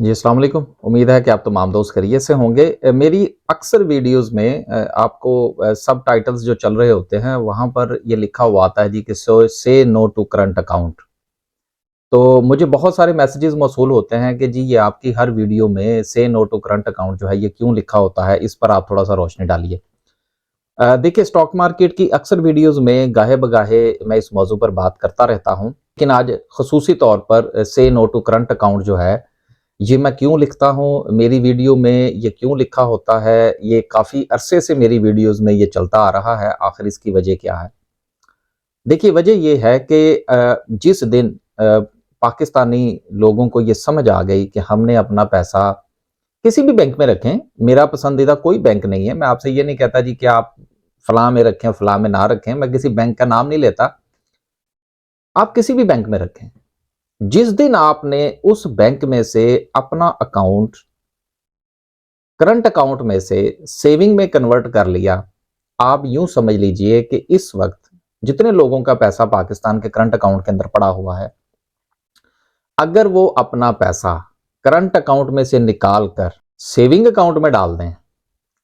जी, अस्सलाम वालेकुम। उम्मीद है कि आप तमाम दोस्त खैरियत से होंगे। मेरी अक्सर वीडियोज़ में आपको सबटाइटल्स जो चल रहे होते हैं, वहाँ पर ये लिखा हुआ आता है जी कि से नो टू करंट अकाउंट। तो मुझे बहुत सारे मैसेजेस मौसूल होते हैं कि जी ये आपकी हर वीडियो में से नो टू करंट अकाउंट जो है ये क्यों लिखा होता है, इस पर आप थोड़ा-सा रोशनी डालिए। देखिए, स्टॉक मार्केट की अक्सर वीडियोज़ में गाहे-बगाहे मैं इस मौज़ू पर बात करता रहता हूँ, लेकिन आज ख़ुसूसी तौर पर से नो टू करंट अकाउंट जो है ये मैं क्यों लिखता हूँ, मेरी वीडियो में ये क्यों लिखा होता है, ये काफ़ी अरसे से मेरी वीडियोज़ में ये चलता आ रहा है, आखिर इसकी वजह क्या है? देखिए, वजह ये है कि जिस दिन पाकिस्तानी लोगों को ये समझ आ गई कि हमने अपना पैसा किसी भी बैंक में रखें, मेरा पसंदीदा कोई बैंक नहीं है, मैं आपसे ये नहीं कहता जी कि आप फलाँ में रखें, फलाँ में ना रखें, मैं किसी बैंक का नाम नहीं लेता, आप किसी भी बैंक में रखें। जिस दिन आपने उस बैंक में से अपना अकाउंट करंट अकाउंट में से सेविंग में कन्वर्ट कर लिया, आप यूं समझ लीजिए कि इस वक्त जितने लोगों का पैसा पाकिस्तान के करंट अकाउंट के अंदर पड़ा हुआ है, अगर वो अपना पैसा करंट अकाउंट में से निकाल कर सेविंग अकाउंट में डाल दें,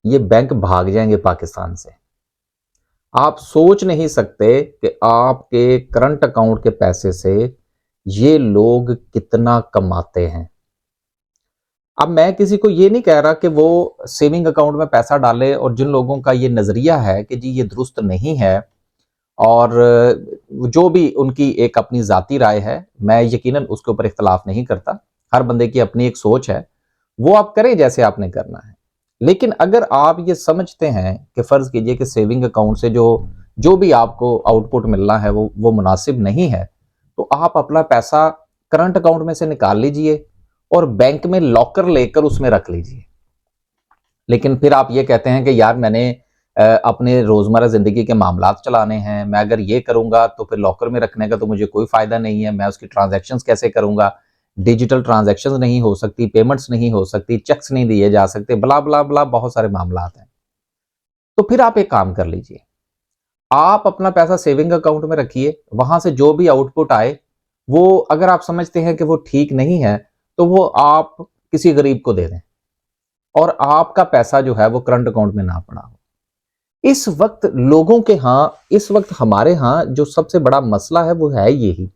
ये बैंक भाग जाएंगे पाकिस्तान से। आप सोच नहीं सकते कि आपके करंट अकाउंट के पैसे से ये लोग कितना कमाते हैं। अब मैं किसी को ये नहीं कह रहा कि वो सेविंग अकाउंट में पैसा डाले, और जिन लोगों का ये नज़रिया है कि जी ये दुरुस्त नहीं है, और जो भी उनकी एक अपनी ज़ाती राय है, मैं यकीनन उसके ऊपर इख्तिलाफ नहीं करता। हर बंदे की अपनी एक सोच है, वो आप करें जैसे आपने करना है। लेकिन अगर आप ये समझते हैं कि फ़र्ज़ कीजिए कि सेविंग अकाउंट से जो जो भी आपको आउटपुट मिलना है वो मुनासिब नहीं है, तो आप अपना पैसा करंट अकाउंट में से निकाल लीजिए और बैंक में लॉकर लेकर उसमें रख लीजिए। लेकिन फिर आप ये कहते हैं कि यार मैंने अपने रोज़मर्रा ज़िंदगी के मामलात चलाने हैं, मैं अगर ये करूँगा तो फिर लॉकर में रखने का तो मुझे कोई फ़ायदा नहीं है, मैं उसकी ट्रांज़ैक्शंस कैसे करूँगा? डिजिटल ट्रांज़ैक्शंस नहीं हो सकती, पेमेंट्स नहीं हो सकती, चेक्स नहीं दिए जा सकते, ब्ला, ब्ला, ब्ला, बहुत सारे मामलात हैं। तो फिर आप एक काम कर लीजिए, आप अपना पैसा सेविंग अकाउंट में रखिए, वहाँ से जो भी आउटपुट आए, वो अगर आप समझते हैं कि वो ठीक नहीं है, तो वो आप किसी गरीब को दे दें, और आपका पैसा जो है वो करंट अकाउंट में ना पड़ा हो। इस वक्त लोगों के यहाँ, इस वक्त हमारे यहाँ जो सबसे बड़ा मसला है वो है यही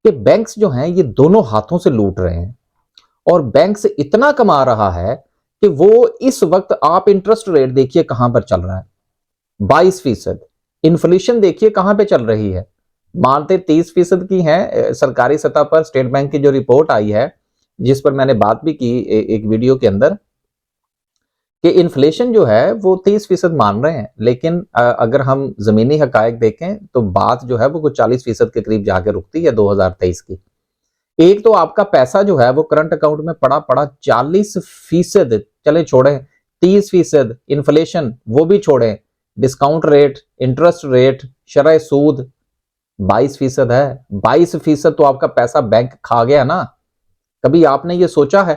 कि बैंक्स जो हैं ये दोनों हाथों से लूट रहे हैं, और बैंक से इतना कमा रहा है कि वो इस वक्त आप इंटरेस्ट रेट देखिए कहां पर चल रहा है, 22%। इन्फ्लेशन देखिए कहां पे चल रही है, मानते 30% की है। सरकारी सतह पर स्टेट बैंक की जो रिपोर्ट आई है, जिस पर मैंने बात भी की एक वीडियो के अंदर, कि इन्फ्लेशन जो है वो 30% मान रहे हैं, लेकिन अगर हम जमीनी हकायक देखें तो बात जो है वो कुछ 40% के करीब जाके रुकती है 2023 की। एक तो आपका पैसा जो है वो करंट अकाउंट में पड़ा पड़ा 40%, चले छोड़ें 30%, इन्फ्लेशन वो भी छोड़ें, डिस्काउंट रेट, इंटरेस्ट रेट, शरह सूद 22% है। 22% तो आपका पैसा बैंक खा गया ना। कभी आपने ये सोचा है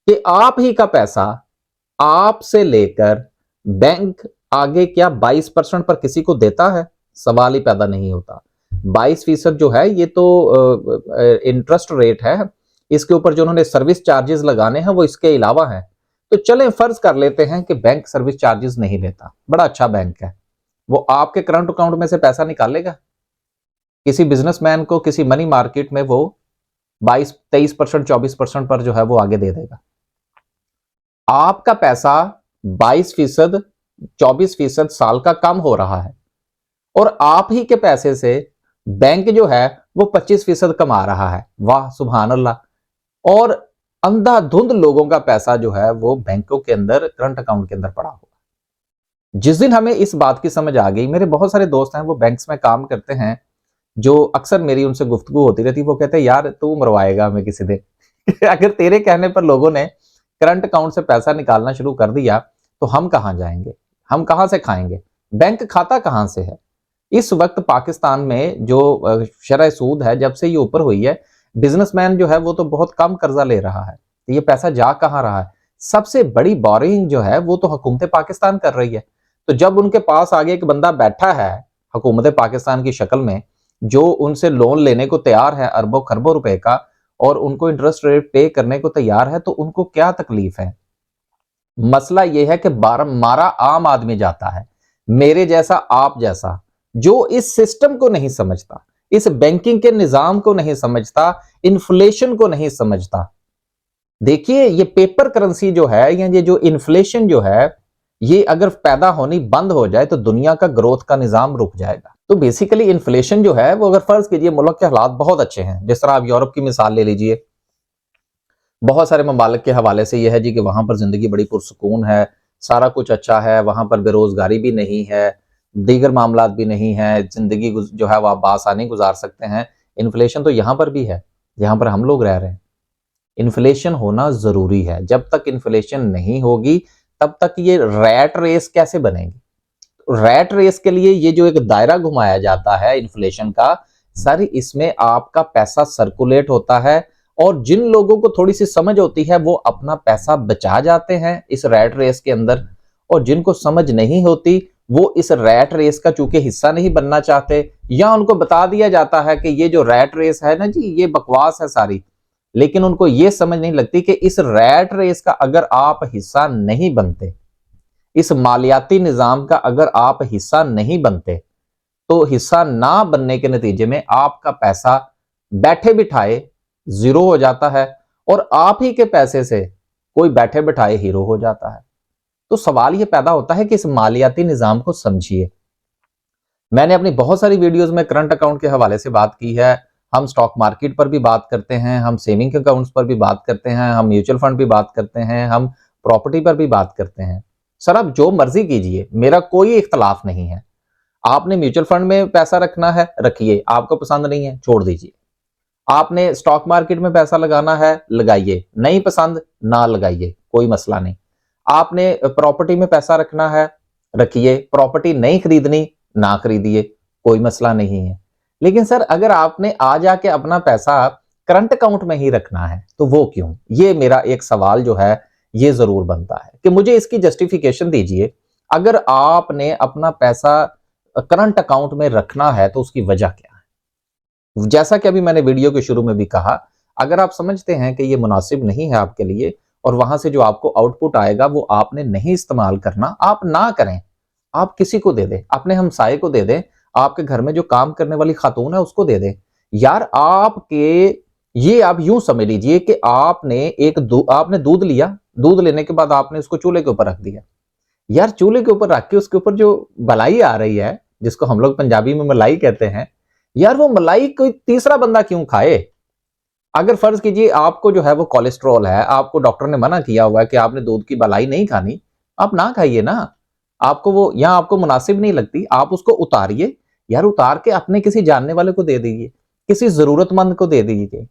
कि आप ही का पैसा आपसे लेकर बैंक आगे क्या 22% पर किसी को देता है? सवाल ही पैदा नहीं होता। 22% जो है ये तो इंटरेस्ट रेट है, इसके ऊपर जो उन्होंने सर्विस चार्जेस लगाने हैं वो इसके अलावा है। तो चलें फर्ज कर लेते हैं कि बैंक सर्विस चार्जेस नहीं लेता, बड़ा अच्छा बैंक है, वो आपके करंट अकाउंट में से पैसा निकालेगा? किसी बिजनेसमैन को किसी मनी मार्केट में वो 22-23%, 24% पर जो है वो आगे दे देगा। आपका पैसा 22%, 24% साल का कम हो रहा है, और आप ही के पैसे से बैंक जो है वो 25% कमा रहा है। वाह सुभान अल्लाह। और अंधाधुंध लोगों का पैसा जो है वो बैंकों के अंदर करंट अकाउंट के अंदर पड़ा हुआ। जिस दिन हमें इस बात की समझ आ गई, मेरे बहुत सारे दोस्त हैं वो बैंक्स में काम करते हैं, जो अक्सर मेरी उनसे गुफ्तगू होती रहती, वो कहते हैं यार तू मरवाएगा हमें किसी दिन अगर तेरे कहने पर लोगों ने करंट अकाउंट से पैसा निकालना शुरू कर दिया तो हम कहां जाएंगे, हम कहां से खाएंगे, बैंक खाता कहां से है? इस वक्त पाकिस्तान में जो शरह सूद है जब से ये ऊपर हुई है, बिजनेसमैन जो है वो तो बहुत कम कर्जा ले रहा है, तो ये पैसा जा कहां रहा है? सबसे बड़ी बोरिंग जो है वो तो हुकूमत पाकिस्तान कर रही है। तो जब उनके पास आगे एक बंदा बैठा है हुकूमत पाकिस्तान की शक्ल में, जो उनसे लोन लेने को तैयार है अरबों खरबों रुपए का, और उनको इंटरेस्ट रेट पे करने को तैयार है, तो उनको क्या तकलीफ है? मसला यह है कि मारा आम आदमी जाता है, मेरे जैसा, आप जैसा, जो इस सिस्टम को नहीं समझता, इस बैंकिंग के निजाम को नहीं समझता, इन्फ्लेशन को नहीं समझता। देखिए, ये पेपर करेंसी जो है, या ये जो इन्फ्लेशन जो है, ये अगर पैदा होनी बंद हो जाए तो दुनिया का ग्रोथ का निजाम रुक जाएगा। तो बेसिकली इन्फ्लेशन जो है वो, अगर फर्ज कीजिए मुल्क के हालात बहुत अच्छे हैं, जिस तरह आप यूरोप की मिसाल ले लीजिए, बहुत सारे ममालिक के हवाले से यह है जी कि वहां पर जिंदगी बड़ी पुरसुकून है, सारा कुछ अच्छा है, वहां पर बेरोजगारी भी नहीं है, दीगर मामलात भी नहीं है, जिंदगी जो है वह बासानी गुजार सकते हैं। इन्फ्लेशन तो यहाँ पर भी है, यहाँ पर हम लोग रह रहे हैं। इन्फ्लेशन होना जरूरी है, जब तक इन्फ्लेशन नहीं होगी तब तक ये रैट रेस कैसे बनेगी? रैट रेस के लिए ये जो एक दायरा घुमाया जाता है इन्फ्लेशन का, सर इसमें आपका पैसा सर्कुलेट होता है, और जिन लोगों को थोड़ी सी समझ होती है वो अपना पैसा बचा जाते हैं इस रैट रेस के अंदर, और जिनको समझ नहीं होती वो इस रैट रेस का चूंकि हिस्सा नहीं बनना चाहते, या उनको बता दिया जाता है कि ये जो रैट रेस है ना जी, ये बकवास है सारी, लेकिन उनको ये समझ नहीं लगती कि इस रैट रेस का अगर आप हिस्सा नहीं बनते, इस मालियाती निजाम का अगर आप हिस्सा नहीं बनते, तो हिस्सा ना बनने के नतीजे में आपका पैसा बैठे बिठाए जीरो हो जाता है, और आप ही के पैसे से कोई बैठे बिठाए हीरो हो जाता है। तो सवाल यह पैदा होता है कि इस मालियाती निजाम को समझिए। मैंने अपनी बहुत सारी वीडियोस में करंट अकाउंट के हवाले से बात की है, हम स्टॉक मार्केट पर भी बात करते हैं, हम सेविंग अकाउंट्स पर भी बात करते हैं, हम म्यूचुअल फंड भी बात करते हैं, हम प्रॉपर्टी पर भी बात करते हैं। सर आप जो मर्जी कीजिए, मेरा कोई इख्तलाफ नहीं है। आपने म्यूचुअल फंड में पैसा रखना है रखिए, आपको पसंद नहीं है छोड़ दीजिए। आपने स्टॉक मार्केट में पैसा लगाना है लगाइए, नहीं पसंद ना लगाइए, कोई मसला नहीं। आपने प्रॉपर्टी में पैसा रखना है रखिए, प्रॉपर्टी नहीं खरीदनी ना खरीदिए, कोई मसला नहीं है। लेकिन सर अगर आपने आ जाके अपना पैसा करंट अकाउंट में ही रखना है तो वो क्यों? ये मेरा एक सवाल जो है ये जरूर बनता है कि मुझे इसकी जस्टिफिकेशन दीजिए। अगर आपने अपना पैसा करंट अकाउंट में रखना है तो उसकी वजह क्या है? जैसा कि अभी मैंने वीडियो के शुरू में भी कहा, अगर आप समझते हैं कि ये मुनासिब नहीं है आपके लिए, और वहां से जो आपको आउटपुट आएगा वो आपने नहीं इस्तेमाल करना, आप ना करें, आप किसी को दे दें, अपने हमसाये को दे दें, आपके घर में जो काम करने वाली खातून है उसको दे दें। यार आपके, ये आप यूं समझ लीजिए कि आपने आपने दूध लिया, दूध लेने के बाद आपने उसको चूल्हे के ऊपर रख दिया। यार चूल्हे के ऊपर रख के उसके ऊपर जो मलाई आ रही है, जिसको हम लोग पंजाबी में मलाई कहते हैं, यार वो मलाई कोई तीसरा बंदा क्यों खाए? अगर फर्ज कीजिए आपको जो है वो कोलेस्ट्रॉल है, आपको डॉक्टर ने मना किया हुआ है कि आपने दूध की मलाई नहीं खानी, आप ना खाइए ना। आपको वो, या आपको मुनासिब नहीं लगती, आप उसको उतारिए, यार उतार के अपने किसी जानने वाले को दे दीजिए, किसी जरूरतमंद को दे दीजिए।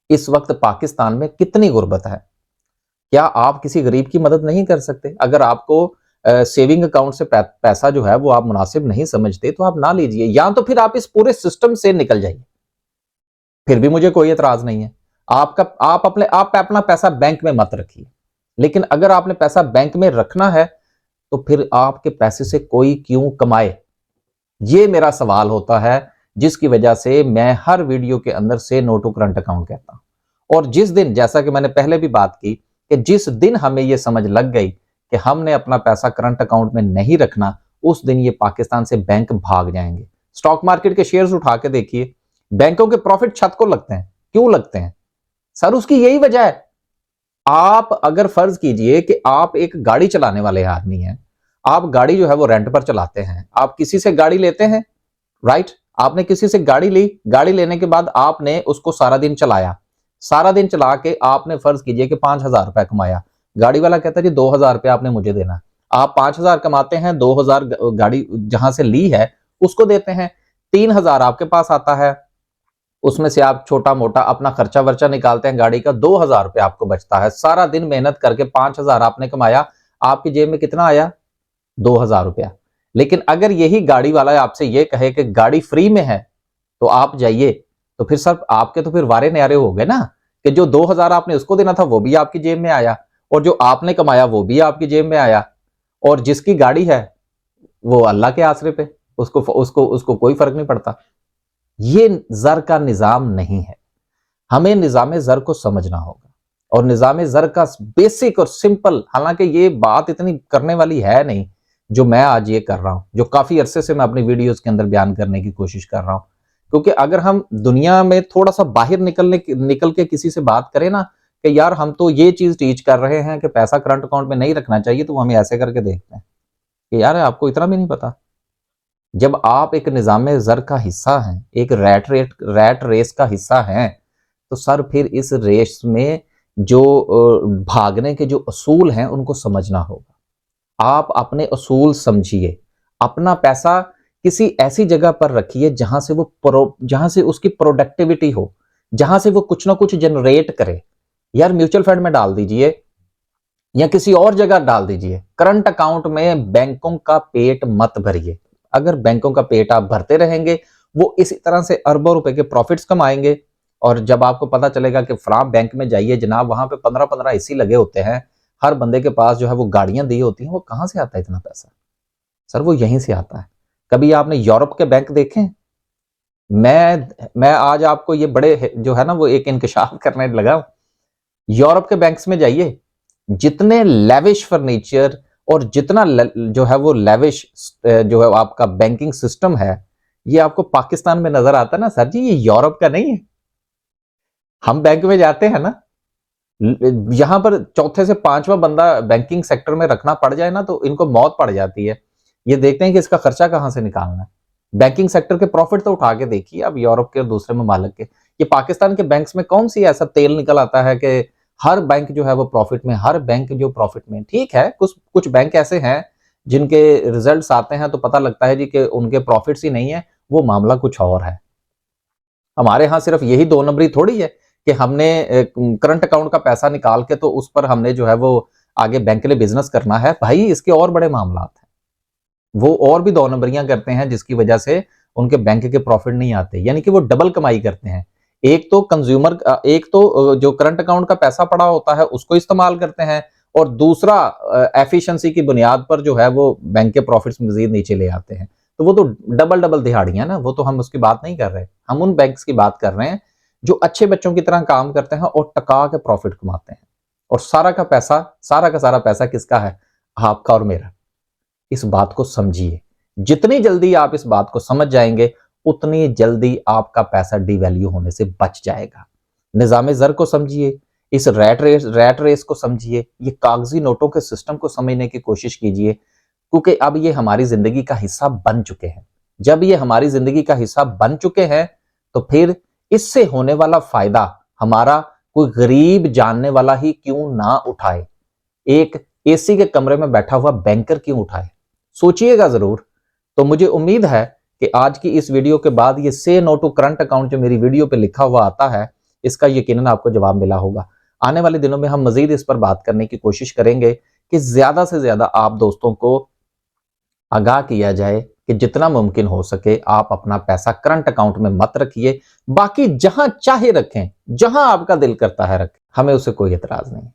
इस वक्त पाकिस्तान में कितनी गुर्बत है, क्या आप किसी गरीब की मदद नहीं कर सकते? अगर आपको सेविंग अकाउंट से पैसा जो है वो आप मुनासिब नहीं समझते तो आप ना लीजिए, या तो फिर आप इस पूरे सिस्टम से निकल जाइए, फिर भी मुझे कोई एतराज नहीं है। आप अपना पैसा बैंक में मत रखिए, लेकिन अगर आपने पैसा बैंक में रखना है तो फिर आपके पैसे से कोई क्यों कमाए? ये मेरा सवाल होता है, जिसकी वजह से मैं हर वीडियो के अंदर से नो टू करंट अकाउंट कहता हूं। और जिस दिन, जैसा कि मैंने पहले भी बात की, कि जिस दिन हमें यह समझ लग गई कि हमने अपना पैसा करंट अकाउंट में नहीं रखना, उस दिन ये पाकिस्तान से बैंक भाग जाएंगे। स्टॉक मार्केट के शेयर्स उठा के देखिए, बैंकों के प्रॉफिट छत को लगते हैं। क्यों लगते हैं सर? उसकी यही वजह है। आप अगर फर्ज कीजिए कि आप एक गाड़ी चलाने वाले आदमी हैं, आप गाड़ी जो है वो रेंट पर चलाते हैं, आप किसी से गाड़ी लेते हैं, राइट? आपने किसी से गाड़ी ली, गाड़ी लेने के बाद आपने उसको सारा दिन चलाया, सारा दिन चला के आपने फर्ज कीजिए कि 5,000 रुपया कमाया। गाड़ी वाला कहता है जी 2,000 रुपया आपने मुझे देना। आप 5,000 कमाते हैं, 2,000 गाड़ी जहां से ली है उसको देते हैं, 3,000 आपके पास आता है, उसमें से आप छोटा मोटा अपना खर्चा वर्चा निकालते हैं गाड़ी का, 2,000 रुपया आपको बचता है। सारा दिन मेहनत करके 5,000 आपने कमाया, आपकी जेब में कितना आया? 2,000 रुपया। लेकिन अगर यही गाड़ी वाला आपसे ये कहे कि गाड़ी फ्री में है तो आप जाइए, तो फिर सर आपके तो फिर वारे न्यारे हो गए ना, कि जो 2,000 आपने उसको देना था वो भी आपकी जेब में आया, और जो आपने कमाया वो भी आपकी जेब में आया, और जिसकी गाड़ी है वो अल्लाह के आसरे पे, उसको उसको उसको कोई फर्क नहीं पड़ता। ये जर का निजाम नहीं है। हमें निज़ाम ज़र को समझना होगा और निज़ाम ज़र का बेसिक और सिंपल, हालांकि ये बात इतनी करने वाली है नहीं जो मैं आज ये कर रहा हूं, जो काफी अरसे से मैं अपनी वीडियोस के अंदर बयान करने की कोशिश कर रहा हूं, क्योंकि अगर हम दुनिया में थोड़ा सा बाहर निकल के किसी से बात करें ना कि यार हम तो ये चीज टीच कर रहे हैं कि पैसा करंट अकाउंट में नहीं रखना चाहिए, तो वो हमें ऐसे करके देखते हैं कि यार आपको इतना भी नहीं पता। जब आप एक निज़ाम ज़र का हिस्सा हैं, एक रैट रेस का हिस्सा हैं, तो सर फिर इस रेस में जो भागने के जो असूल हैं उनको समझना होगा। आप अपने असूल समझिए, अपना पैसा किसी ऐसी जगह पर रखिए जहां से उसकी प्रोडक्टिविटी हो, जहां से वो कुछ ना कुछ जनरेट करे। यार म्यूचुअल फंड में डाल दीजिए या किसी और जगह डाल दीजिए, करंट अकाउंट में बैंकों का पेट मत भरिए। अगर बैंकों का पेट आप भरते रहेंगे, वो इसी तरह से अरबों रुपए के प्रॉफिट्स कमाएंगे। और जब आपको पता चलेगा कि फलां बैंक में जाइए जनाब, वहां पे 15-15 एसी लगे होते हैं, हर बंदे के पास जो है वो गाड़ियां दी होती हैं, वो कहां से आता है इतना पैसा? सर वो यहीं से आता है। कभी आपने यूरोप के बैंक देखे? मैं आज आपको ये बड़े जो है ना वो एक इंकशाफ करने लगा हूं। यूरोप के बैंक्स में जाइए, जितने लेविश फर्नीचर और जितना जो है वो लेविश जो है आपका बैंकिंग सिस्टम है, ये आपको पाकिस्तान में नजर आता है ना सर जी, ये यूरोप का नहीं है। हम बैंक में जाते हैं ना, यहां पर चौथे से पांचवा बंदा बैंकिंग सेक्टर में रखना पड़ जाए ना तो इनको मौत पड़ जाती है। ये देखते हैं कि इसका खर्चा कहां से निकालना है। बैंकिंग सेक्टर के प्रॉफिट तो उठा के देखिए अब यूरोप के और दूसरे ममालिक के। ये पाकिस्तान के बैंक्स में कौन सी ऐसा तेल निकल आता है कि हर बैंक जो है वो प्रॉफिट में, हर बैंक जो प्रॉफिट में। ठीक है, कुछ कुछ बैंक ऐसे हैं जिनके रिजल्ट्स आते हैं तो पता लगता है जी कि उनके प्रॉफिट्स ही नहीं है, वो मामला कुछ और है। हमारे यहाँ सिर्फ यही दो नंबरी थोड़ी है कि हमने करंट अकाउंट का पैसा निकाल के तो उस पर हमने जो है वो आगे बैंक के लिए बिजनेस करना है। भाई इसके और बड़े मामला हैं, वो और भी दो नंबरियां करते हैं जिसकी वजह से उनके बैंक के प्रॉफिट नहीं आते, यानी कि वो डबल कमाई करते हैं। एक तो जो करंट अकाउंट का पैसा पड़ा होता है उसको इस्तेमाल करते हैं, और दूसरा एफिशिएंसी की बुनियाद पर जो है वो बैंक के प्रॉफिट्स मजीद नीचे ले आते हैं। तो वो तो डबल डबल दिहाड़ियां ना, वो तो हम उसकी बात नहीं कर रहे। हम उन बैंक्स की बात कर रहे हैं जो अच्छे बच्चों की तरह काम करते हैं और टका के प्रॉफिट कमाते हैं। और सारा का सारा पैसा किसका है? आपका और मेरा। इस बात को समझिए। जितनी जल्दी आप इस बात को समझ जाएंगे, उतनी जल्दी आपका पैसा डिवैल्यू होने से बच जाएगा। निज़ाम ज़र को समझिए, इस रैट रेस को समझिए, ये कागजी नोटों के सिस्टम को समझने की कोशिश कीजिए, क्योंकि अब ये हमारी जिंदगी का हिस्सा बन चुके हैं। जब ये हमारी जिंदगी का हिस्सा बन चुके हैं, तो फिर इससे होने वाला फायदा हमारा कोई गरीब जानने वाला ही क्यों ना उठाए, एक एसी के कमरे में बैठा हुआ बैंकर क्यों उठाए? सोचिएगा जरूर। तो मुझे उम्मीद है कि आज की इस वीडियो के बाद ये से नो टू करंट अकाउंट जो मेरी वीडियो पे लिखा हुआ आता है, इसका यकीनन आपको जवाब मिला होगा। आने वाले दिनों में हम मजीद इस पर बात करने की कोशिश करेंगे कि ज्यादा से ज्यादा आप दोस्तों को आगाह किया जाए कि जितना मुमकिन हो सके आप अपना पैसा करंट अकाउंट में मत रखिए, बाकी जहां चाहे रखें, जहां आपका दिल करता है रखें, हमें उसे कोई एतराज नहीं।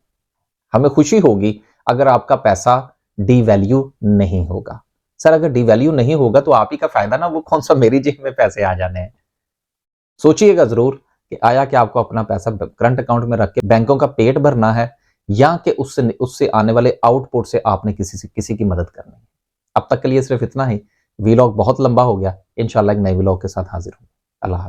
हमें खुशी होगी अगर आपका पैसा डीवैल्यू नहीं होगा। सर अगर डीवैल्यू नहीं होगा तो आप ही का फायदा ना, वो कौन सा मेरी जेब में पैसे आ जाने हैं। सोचिएगा जरूर कि आया कि आपको अपना पैसा करंट अकाउंट में रख के बैंकों का पेट भरना है, या कि उससे उससे आने वाले आउटपुट से आपने किसी की मदद करनी है। अब तक के लिए सिर्फ इतना ही। वीलॉग बहुत लंबा हो गया, इंशाल्लाह एक नए वीलॉग के साथ हाजिर हूँ। अल्लाह हाफ़िज़।